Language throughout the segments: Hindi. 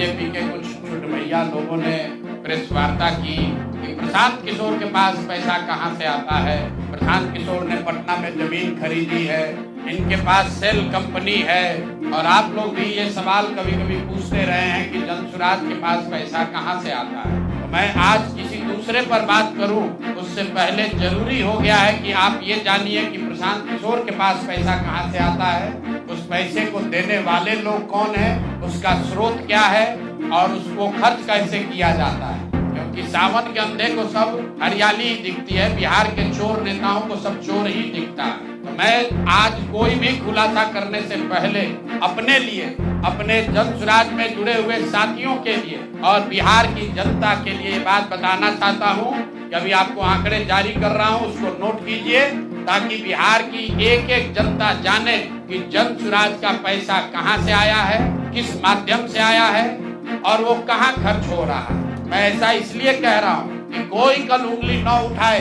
बीजेपी के कुछ छोटे भैया लोगों ने प्रेस वार्ता की कि प्रशांत किशोर के पास पैसा कहां से आता है। प्रशांत किशोर ने पटना में जमीन खरीदी है, इनके पास सेल कंपनी है। और आप लोग भी ये सवाल कभी कभी पूछते रहे हैं कि जनसुराज के पास पैसा कहां से आता है। तो मैं आज किसी दूसरे पर बात करूं उससे पहले जरूरी हो गया है कि आप ये जानिए कि प्रशांत किशोर के पास पैसा कहां से आता है, उस पैसे को देने वाले लोग कौन है, उसका स्रोत क्या है और उसको खर्च कैसे किया जाता है। क्योंकि सावन के अंधे को सब हरियाली ही दिखती है, बिहार के चोर नेताओं को सब चोर ही दिखता है। तो मैं आज कोई भी खुलासा करने से पहले अपने लिए, अपने जनसुराज में जुड़े हुए साथियों के लिए और बिहार की जनता के लिए बात बताना चाहता हूं कि अभी आपको आंकड़े जारी कर रहा हूं, उसको नोट कीजिए ताकि बिहार की एक एक जनता जाने कि जनसुराज का पैसा कहां से आया है, किस माध्यम से आया है और वो कहां खर्च हो रहा है। मैं ऐसा इसलिए कह रहा हूं कि कोई कल उंगली न उठाए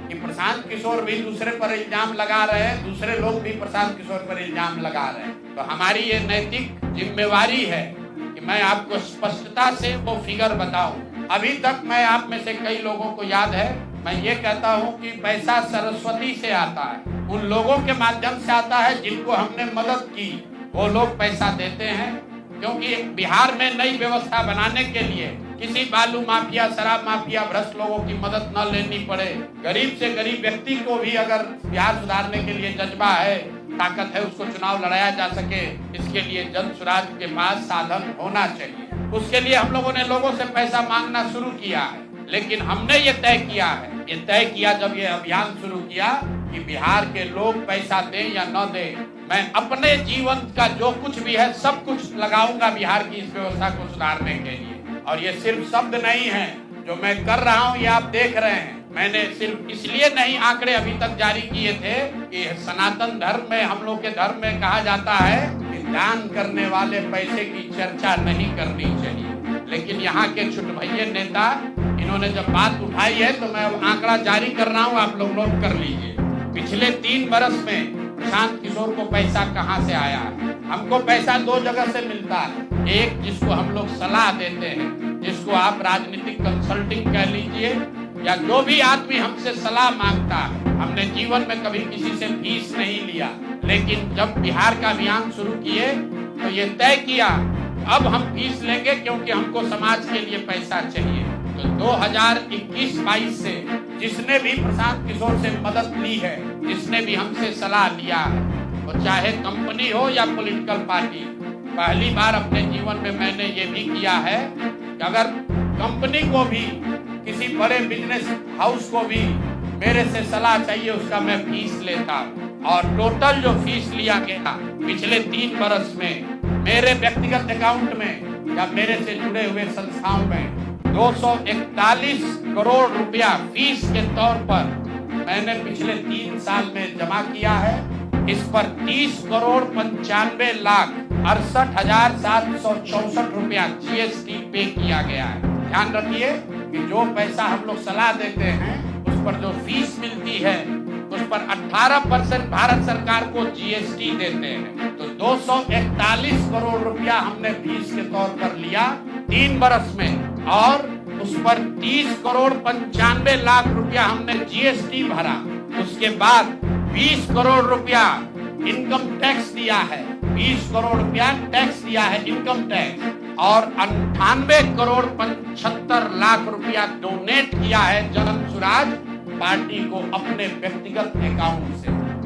कि प्रशांत किशोर भी दूसरे पर इल्जाम लगा रहे हैं, दूसरे लोग भी प्रशांत किशोर पर इल्जाम लगा रहे हैं। तो हमारी ये नैतिक जिम्मेवारी है कि मैं आपको स्पष्टता से वो फिगर बताऊं। अभी तक मैं आप में से कई लोगों को याद है, मैं ये कहता हूं कि पैसा सरस्वती से आता है, उन लोगों के माध्यम से आता है जिनको हमने मदद की, वो लोग पैसा देते हैं। क्योंकि बिहार में नई व्यवस्था बनाने के लिए किसी बालू माफिया, शराब माफिया, भ्रष्ट लोगों की मदद न लेनी पड़े, गरीब से गरीब व्यक्ति को भी अगर बिहार सुधारने के लिए जज्बा है, ताकत है, उसको चुनाव लड़ाया जा सके, इसके लिए जनसुराज के पास साधन होना चाहिए। उसके लिए हम लोगों ने लोगों से पैसा मांगना शुरू किया है, लेकिन हमने ये तय किया जब ये अभियान शुरू किया कि बिहार के लोग पैसा दें या न दें, मैं अपने जीवन का जो कुछ भी है सब कुछ लगाऊंगा बिहार की इस व्यवस्था को सुधारने के लिए। और ये सिर्फ शब्द नहीं है जो मैं कर रहा हूं, ये आप देख रहे हैं। मैंने सिर्फ इसलिए नहीं आंकड़े अभी तक जारी किए थे कि सनातन धर्म में, हम लोग के धर्म में कहा जाता है कि दान करने वाले पैसे की चर्चा नहीं करनी चाहिए। लेकिन यहाँ के छुटभैये नेता, इन्होंने जब बात उठाई है तो मैं अब आंकड़ा जारी कर रहा हूँ, आप लोग नोट कर लीजिए। पिछले 3 बरस में प्रशांत किशोर को पैसा कहां से आया है। हमको पैसा 2 जगह से मिलता है। एक, जिसको हम लोग सलाह देते हैं, जिसको आप राजनीतिक कंसल्टिंग कह लीजिए, या जो भी आदमी हमसे सलाह मांगता है। हमने जीवन में कभी किसी से फीस नहीं लिया, लेकिन जब बिहार का अभियान शुरू किए तो ये तय किया अब हम फीस लेंगे क्योंकि हमको समाज के लिए पैसा चाहिए। तो 2021-22 से जिसने भी प्रशांत किशोर से मदद ली है, जिसने भी हमसे सलाह लिया है, वो चाहे कंपनी हो या पॉलिटिकल पार्टी, पहली बार अपने जीवन में मैंने ये भी किया है कि अगर कंपनी को भी, किसी बड़े बिजनेस हाउस को भी मेरे से सलाह चाहिए, उसका मैं फीस लेता हूँ। और टोटल जो फीस लिया गया पिछले 3 बरस में मेरे व्यक्तिगत अकाउंट में या मेरे से जुड़े हुए संस्थाओं में 241 करोड़ रुपया फीस के तौर पर मैंने पिछले 3 साल में जमा किया है। इस पर 30 करोड़ 95 लाख 68,764 रुपया GST पे किया गया है। ध्यान रखिए कि जो पैसा हम लोग सलाह देते हैं, उस पर जो फीस मिलती है, उस पर 18% भारत सरकार को GST देते हैं। तो 241 करोड़ रुपया हमने फीस के तौर पर लिया 3 बरस में, और उस पर 30 करोड़ 95 लाख रुपया हमने GST भरा। उसके बाद 20 करोड़ रुपया इनकम टैक्स दिया है, 20 करोड़ रुपया टैक्स दिया है, इनकम टैक्स, और 98 करोड़ 75 लाख रुपया डोनेट किया है जनसुराज पार्टी को अपने व्यक्तिगत अकाउंट से।